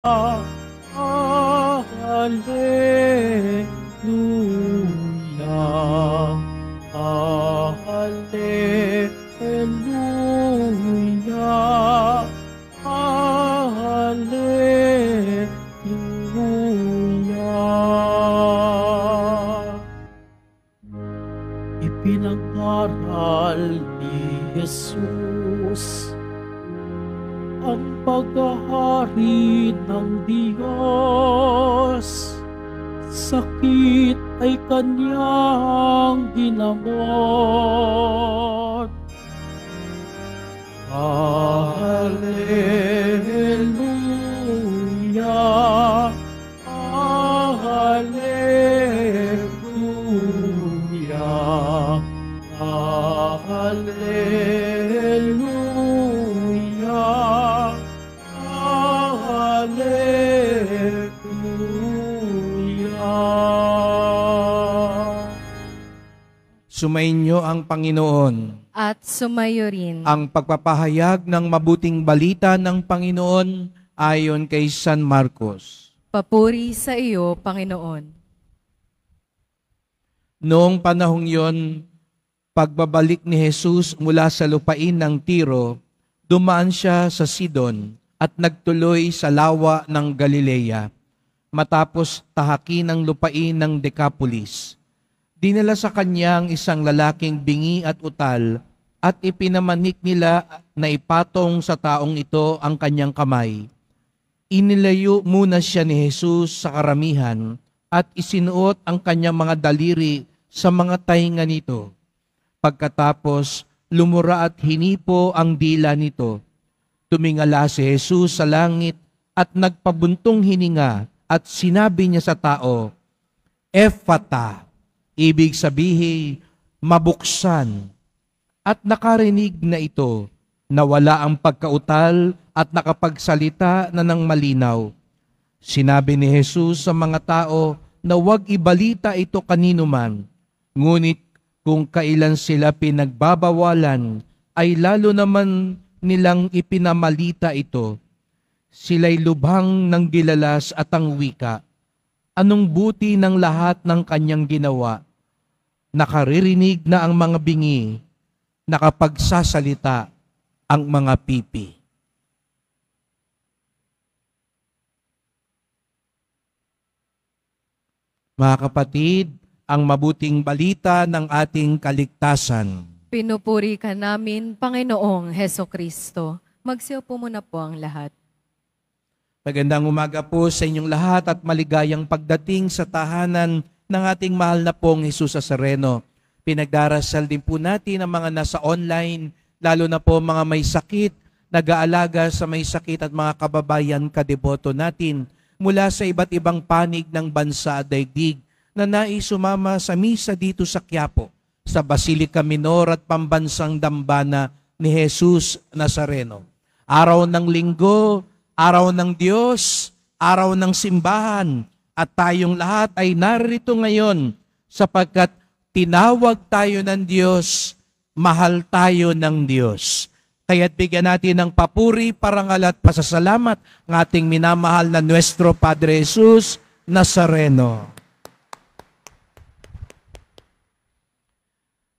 Hallelujah, Hallelujah, Hallelujah. Ipinangaral ni Jesus ang paghahari ng Diyos. Sakit ay kanyang ginamot. Hallelujah, Hallelujah, Hallelujah, Hallelujah. Sumainyo ang Panginoon. At sumayo rin. Ang pagpapahayag ng mabuting balita ng Panginoon ayon kay San Marcos. Papuri sa iyo, Panginoon. Noong panahong yon, pagbabalik ni Jesus mula sa lupain ng Tiro, dumaan siya sa Sidon at nagtuloy sa lawa ng Galilea, matapos tahakin ang lupain ng Decapolis. Dinala sa kanya ang isang lalaking bingi at utal at ipinamanik nila na ipatong sa taong ito ang kanyang kamay. Inilayo muna siya ni Jesus sa karamihan at isinuot ang kanyang mga daliri sa mga tainga nito. Pagkatapos, lumura at hinipo ang dila nito. Tumingala si Jesus sa langit at nagpabuntong hininga at sinabi niya sa tao, Ephata, ibig sabihin, mabuksan. At nakarinig na ito, nawala ang pagkautal at nakapagsalita na ng malinaw. Sinabi ni Jesus sa mga tao na huwag ibalita ito kanino man, ngunit kung kailan sila pinagbabawalan, ay lalo naman nilang ipinamalita ito. Sila'y lubhang ng gilalas at ang wika. Anong buti ng lahat ng kanyang ginawa? Nakaririnig na ang mga bingi, nakapagsasalita ang mga pipi. Mga kapatid, ang mabuting balita ng ating kaligtasan. Pinupuri ka namin, Panginoong Hesukristo. Magsiupo muna po ang lahat. Magandang umaga po sa inyong lahat at maligayang pagdating sa tahanan ng ating mahal na pong Jesus Nazareno. Pinagdarasal din po natin ang mga nasa online, lalo na po mga may sakit, nag-aalaga sa may sakit at mga kababayan kadeboto natin mula sa iba't ibang panig ng bansa at daigdig na nais sumama sa misa dito sa Quiapo, sa Basilica Minor at Pambansang Dambana ni Jesus Nazareno. Araw ng Linggo, araw ng Diyos, araw ng simbahan, at tayong lahat ay narito ngayon sapagkat tinawag tayo ng Diyos, mahal tayo ng Diyos. Kaya't bigyan natin ng papuri, parangal at pasasalamat ng ating minamahal na Nuestro Padre Jesus Nazareno.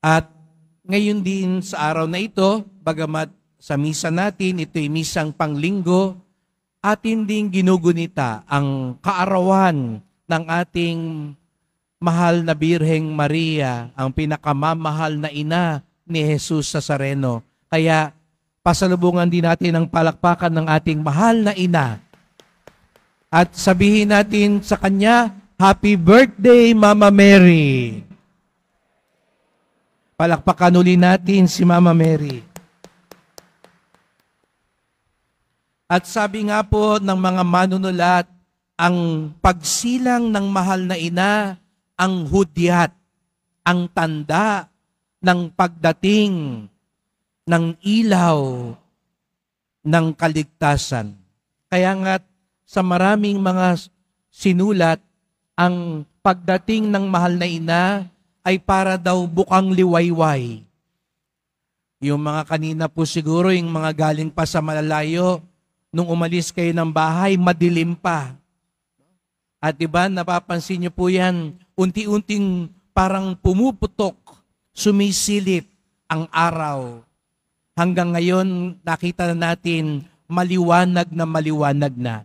At ngayon din sa araw na ito, bagamat sa misa natin, ito'y misang panglinggo, atin ding ginugunita ang kaarawan ng ating mahal na Birheng Maria, ang pinakamamahal na ina ni Jesus Nazareno. Kaya pasalubungan din natin ang palakpakan ng ating mahal na ina. At sabihin natin sa kanya, Happy Birthday, Mama Mary! Palakpakan uli natin si Mama Mary. At sabi nga po ng mga manunulat, ang pagsilang ng mahal na ina, ang hudyat, ang tanda ng pagdating ng ilaw ng kaligtasan. Kaya nga sa maraming mga sinulat, ang pagdating ng mahal na ina ay para daw bukang liwayway. Yung mga kanina po siguro, yung mga galing pa sa malalayo, nung umalis kayo ng bahay, madilim pa. At diba, napapansin niyo po yan, unti-unting parang pumuputok, sumisilip ang araw. Hanggang ngayon, nakita na natin, maliwanag na.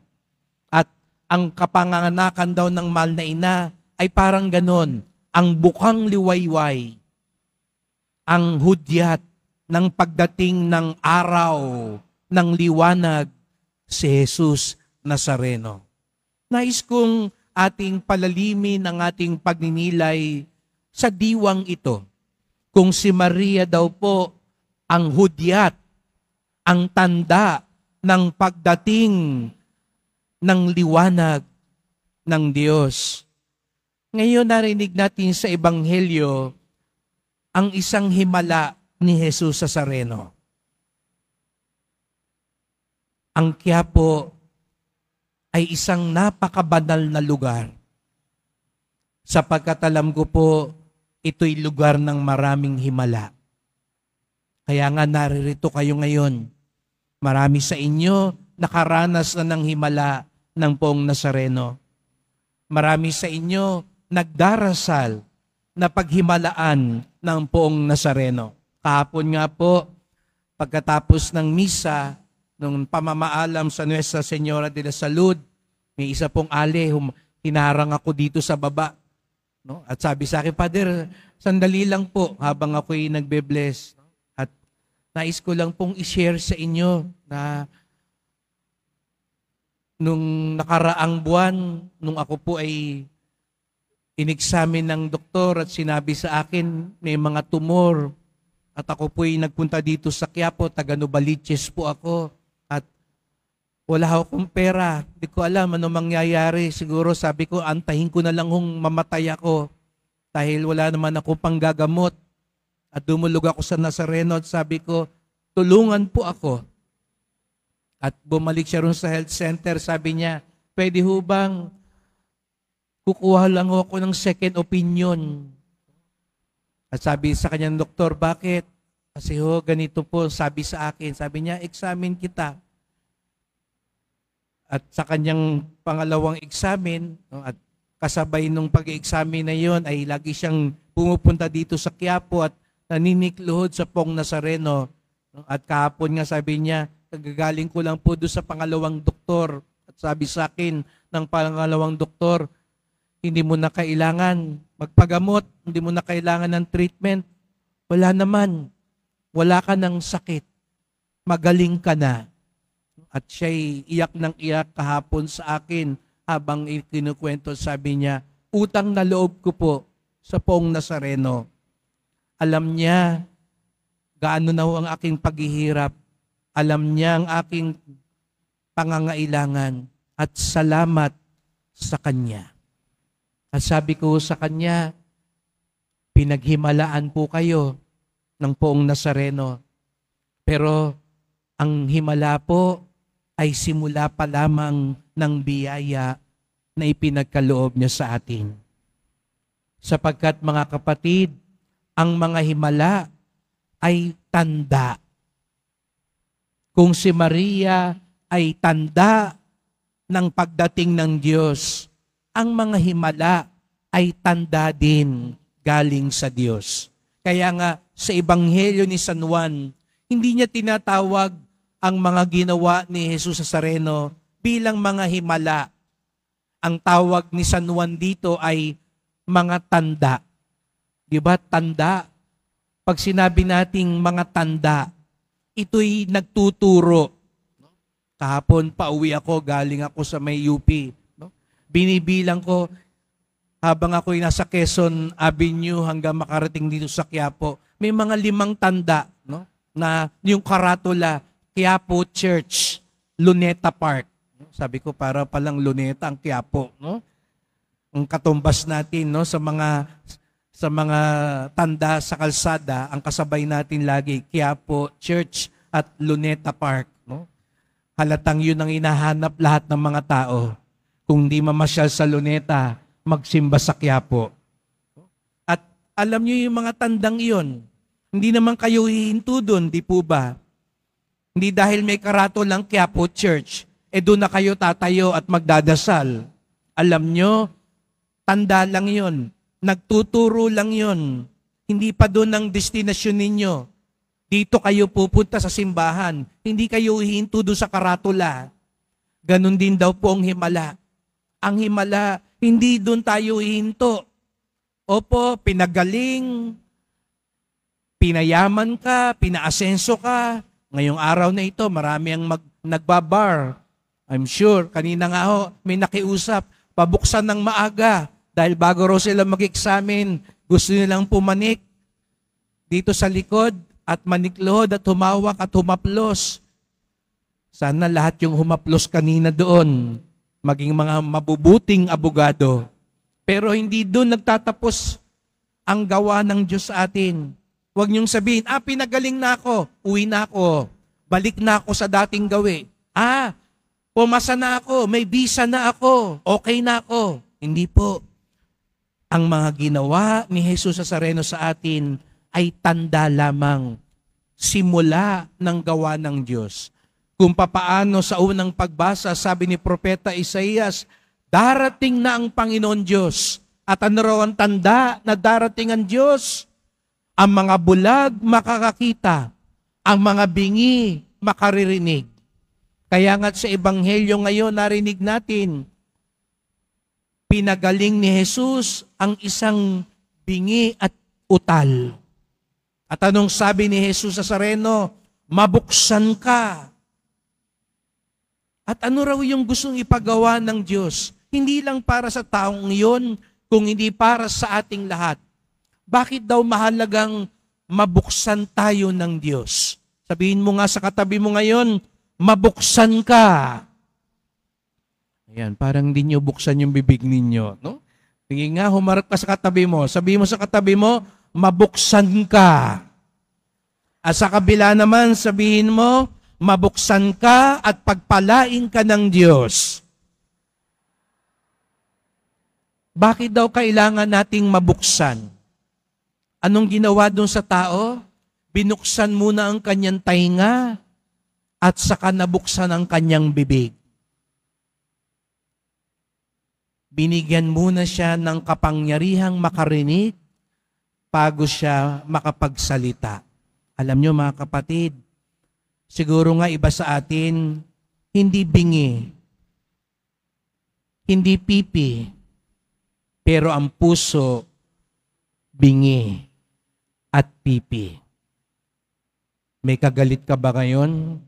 At ang kapanganakan daw ng mahal na ina ay parang ganon, ang bukang liwayway, ang hudyat ng pagdating ng araw, ng liwanag, si Jesus Nazareno. Nais kong ating palalimin ang ating pagninilay sa diwang ito. Kung si Maria daw po ang hudyat, ang tanda ng pagdating ng liwanag ng Diyos. Ngayon narinig natin sa Ebanghelyo ang isang himala ni Jesus Nazareno. Ang Quiapo ay isang napakabanal na lugar. Sapagkat alam ko po, ito'y lugar ng maraming himala. Kaya nga naririto kayo ngayon. Marami sa inyo nakaranas na ng himala ng Poong Nazareno. Marami sa inyo nagdarasal na paghimalaan ng Poong Nazareno. Kahapon nga po, pagkatapos ng misa, nung pamamaalam sa Nuestra Señora de la Salud, may isa pong ale, hinarang ako dito sa baba. No? At sabi sa akin, Father, sandali lang po habang ako'y nagbe-bless. At nais ko lang pong i-share sa inyo na nung nakaraang buwan, nung ako po ay in-examine ng doktor at sinabi sa akin, may mga tumor. At ako po ay nagpunta dito sa Quiapo, taga Novaliches po ako. At wala akong pera. Hindi ko alam ano mangyayari. Siguro sabi ko, antahin ko na lang kung mamatay ako. Dahil wala naman ako panggagamot. At dumulog ako sa Nazareno at sabi ko, tulungan po ako. At bumalik siya ron sa health center. Sabi niya, pwede ho bang kukuha lang ako ng second opinion? At sabi sa kanyang doktor, bakit? Kasi ho, ganito po, sabi sa akin. Sabi niya, examine kita. At sa kanyang pangalawang examine, at kasabay nung pag-examine na yon ay lagi siyang pumupunta dito sa Quiapo at naninikluhod sa Poong Nazareno. At kahapon nga sabi niya, kagagaling ko lang po doon sa pangalawang doktor. At sabi sa akin ng pangalawang doktor, hindi mo na kailangan magpagamot, hindi mo na kailangan ng treatment. Wala naman. Wala ka ng sakit. Magaling ka na. At siya'y iyak ng iyak kahapon sa akin habang ikinukwento, sabi niya, utang na loob ko po sa Poong Nazareno. Alam niya gaano na ang aking paghihirap. Alam niya ang aking pangangailangan at salamat sa Kanya. At sabi ko sa Kanya, pinaghimalaan po kayo ng Poong Nazareno. Pero ang himala po ay simula pa lamang ng biyaya na ipinagkaloob niya sa atin. Sapagkat mga kapatid, ang mga himala ay tanda. Kung si Maria ay tanda ng pagdating ng Diyos, ang mga himala ay tanda din galing sa Diyos. Kaya nga sa Ebanghelyo ni San Juan, hindi niya tinatawag ang mga ginawa ni Jesus Nazareno bilang mga himala. Ang tawag ni San Juan dito ay mga tanda. Di ba? Tanda. Pag sinabi nating mga tanda, ito'y nagtuturo. Kahapon pauwi ako, galing ako sa may UP. No? Binibilang ko, habang ako'y nasa Quezon Avenue hanggang makarating dito sa Quiapo, may mga 5 tanda, no? Na yung karatula, Quiapo Church, Luneta Park. Sabi ko, para palang Luneta ang Quiapo. No? Ang katumbas natin, no? sa mga tanda sa kalsada, ang kasabay natin lagi, Quiapo Church at Luneta Park. No? Halatang yun ang inahanap lahat ng mga tao. Kung di mamasyal sa Luneta, magsimba sa Quiapo. At alam niyo yung mga tandang iyon, hindi naman kayo hihinto doon, di po ba? Hindi dahil may karatolang Quiapo Church, doon na kayo tatayo at magdadasal. Alam nyo, tanda lang yon. Nagtuturo lang yon. Hindi pa doon ang destinasyon ninyo. Dito kayo pupunta sa simbahan. Hindi kayo hihinto doon sa karatula. Ganon din daw po ang himala. Ang himala, hindi doon tayo hihinto. Opo, pinagaling, pinayaman ka, pinaasenso ka. Ngayong araw na ito, marami ang nagbabar. I'm sure, kanina nga ho, may nakiusap, pabuksan ng maaga. Dahil bago raw sila mag-examine, gusto nilang pumanik dito sa likod at maniklod at humawak at humaplos. Sana lahat yung humaplos kanina doon, maging mga mabubuting abogado. Pero hindi doon nagtatapos ang gawa ng Diyos sa atin. Huwag niyong sabihin, pinagaling na ako, uwi na ako, balik na ako sa dating gawi. Pumasa na ako, may visa na ako, okay na ako. Hindi po. Ang mga ginawa ni Jesus Nazareno sa atin ay tanda lamang, simula ng gawa ng Diyos. Kung papaano sa unang pagbasa, sabi ni Propeta Isaías, darating na ang Panginoon Diyos. At ano raw ang tanda na darating ang Diyos? Ang mga bulag makakakita, ang mga bingi makaririnig. Kaya nga sa Ebanghelyo ngayon narinig natin, pinagaling ni Jesus ang isang bingi at utal. At anong sabi ni Jesus Nazareno? Mabuksan ka. At ano raw yung gustong ipagawa ng Diyos? Hindi lang para sa taong iyon, kung hindi para sa ating lahat. Bakit daw mahalagang mabuksan tayo ng Diyos? Sabihin mo nga sa katabi mo ngayon, mabuksan ka. Ayan, parang hindi nyo buksan yung bibig ninyo. No? Tingin nga, humarap ka sa katabi mo. Sabihin mo sa katabi mo, mabuksan ka. At sa kabila naman, sabihin mo, mabuksan ka at pagpalain ka ng Diyos. Bakit daw kailangan nating mabuksan? Anong ginawa doon sa tao? Binuksan muna ang kanyang tainga at saka nabuksan ang kanyang bibig. Binigyan muna siya ng kapangyarihang makarinig bago siya makapagsalita. Alam nyo mga kapatid, siguro nga iba sa atin, hindi bingi, hindi pipi, pero ang puso, bingi at pipi. May kagalit ka ba ngayon?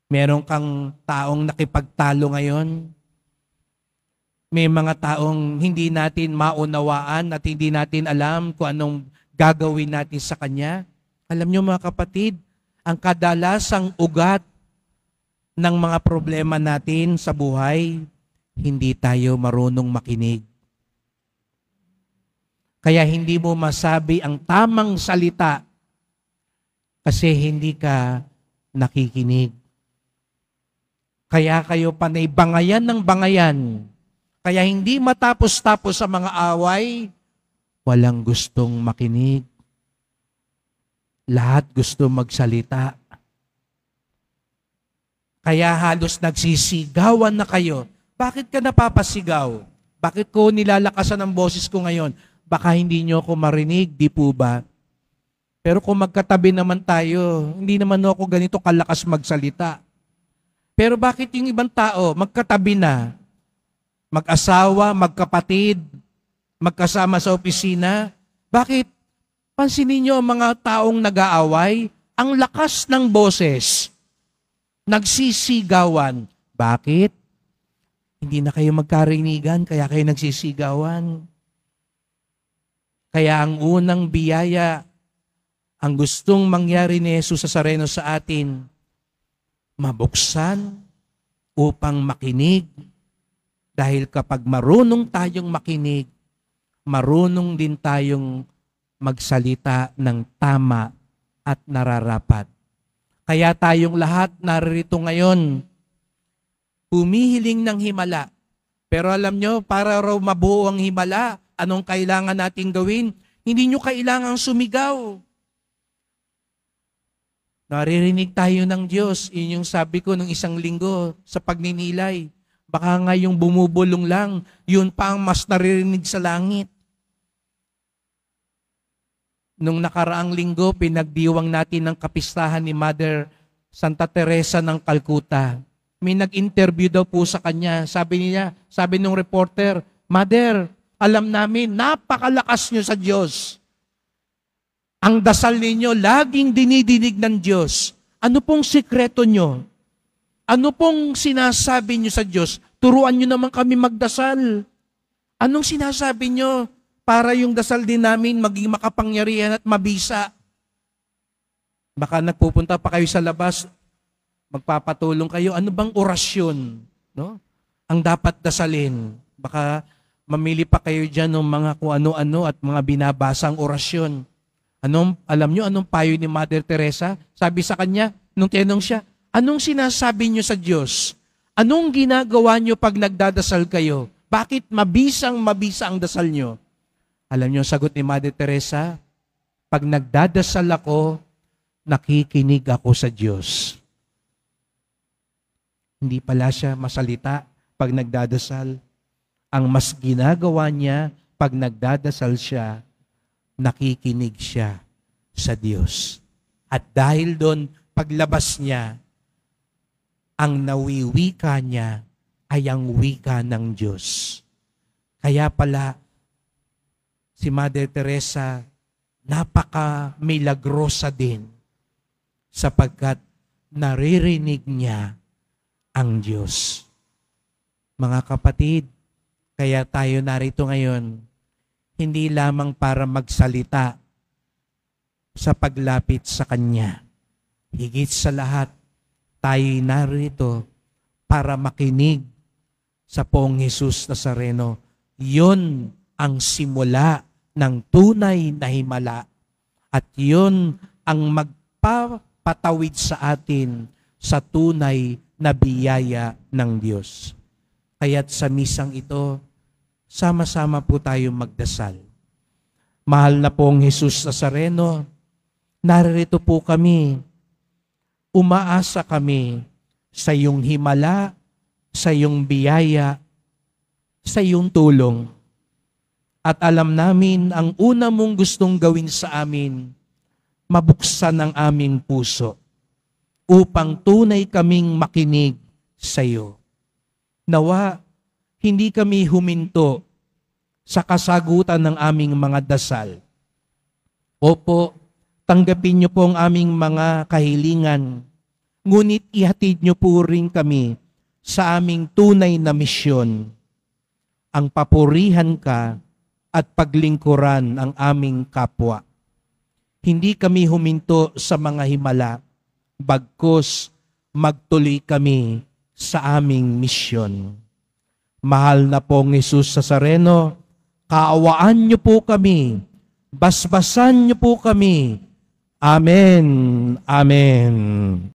Meron kang taong nakipagtalo ngayon? May mga taong hindi natin maunawaan at hindi natin alam kung anong gagawin natin sa kanya? Alam nyo mga kapatid, ang kadalasang ugat ng mga problema natin sa buhay, hindi tayo marunong makinig. Kaya hindi mo masabi ang tamang salita kasi hindi ka nakikinig. Kaya kayo panay bangayan ng bangayan. Kaya hindi matapos-tapos sa mga away, walang gustong makinig. Lahat gusto magsalita. Kaya halos nagsisigawan na kayo. Bakit ka napapasigaw? Bakit ko nilalakasan ang boses ko ngayon? Baka hindi nyo ako marinig, di po ba? Pero kung magkatabi naman tayo, hindi naman ako ganito kalakas magsalita. Pero bakit yung ibang tao, magkatabi na, mag-asawa, magkapatid, magkasama sa opisina, bakit? Pansinin niyo ang mga taong nag-aaway, ang lakas ng boses, nagsisigawan. Bakit? Hindi na kayo magkarinigan, kaya kayo nagsisigawan. Kaya ang unang biyaya, ang gustong mangyari ni Jesus Nazareno sa atin, mabuksan upang makinig. Dahil kapag marunong tayong makinig, marunong din tayong magsalita ng tama at nararapat. Kaya tayong lahat naririto ngayon, humihiling ng himala. Pero alam nyo, para raw mabuo ang himala, anong kailangan nating gawin? Hindi nyo kailangang sumigaw. Naririnig tayo ng Diyos. Yun yung sabi ko nung isang linggo sa pagninilay. Baka nga yung bumubulong lang, yun pa ang mas naririnig sa langit. Nung nakaraang linggo, pinagdiwang natin ng kapistahan ni Mother Santa Teresa ng Calcutta. May nag-interview daw po sa kanya. Sabi nung reporter, Mother, alam namin, napakalakas nyo sa Diyos. Ang dasal ninyo, laging dinidinig ng Diyos. Ano pong sikreto nyo? Ano pong sinasabi nyo sa Diyos? Turuan nyo naman kami magdasal. Anong sinasabi nyo para yung dasal din namin maging makapangyarihan at mabisa? Baka nagpupunta pa kayo sa labas, magpapatulong kayo. Ano bang orasyon, no? Ang dapat dasalin? Baka mamili pa kayo dyan ng mga kung ano-ano at mga binabasang orasyon. Alam nyo anong payo ni Mother Teresa? Sabi sa kanya, nung tinanong siya, anong sinasabi nyo sa Diyos? Anong ginagawa nyo pag nagdadasal kayo? Bakit mabisa ang dasal nyo? Alam nyo, sagot ni Mother Teresa, pag nagdadasal ako, nakikinig ako sa Diyos. Hindi pala siya masalita pag nagdadasal. Ang mas ginagawa niya, pag nagdadasal siya, nakikinig siya sa Diyos. At dahil doon, paglabas niya, ang nawiwika niya ay ang wika ng Diyos. Kaya pala, si Mother Teresa, napaka-milagrosa din sapagkat naririnig niya ang Diyos. Mga kapatid, kaya tayo narito ngayon, hindi lamang para magsalita sa paglapit sa Kanya. Higit sa lahat, tayo'y narito para makinig sa Poong Jesus Nazareno. Yun ang simula ng tunay na himala. At yun ang magpapatawid sa atin sa tunay na biyaya ng Diyos. Kaya't sa misang ito, sama-sama po tayo magdasal. Mahal na Poong Jesus Nazareno, narito po kami. Umaasa kami sa iyong himala, sa iyong biyaya, sa iyong tulong. At alam namin ang una mong gustong gawin sa amin, mabuksan ang aming puso upang tunay kaming makinig sa iyo. Nawa, hindi kami huminto sa kasagutan ng aming mga dasal. Opo, tanggapin niyo po ang aming mga kahilingan, ngunit ihatid niyo po rin kami sa aming tunay na misyon, ang papurihan ka at paglingkuran ang aming kapwa. Hindi kami huminto sa mga himala, bagkus magtuloy kami sa aming misyon. Mahal na Poong Jesus Nazareno, kaawaan niyo po kami, basbasan niyo po kami. Amen. Amen.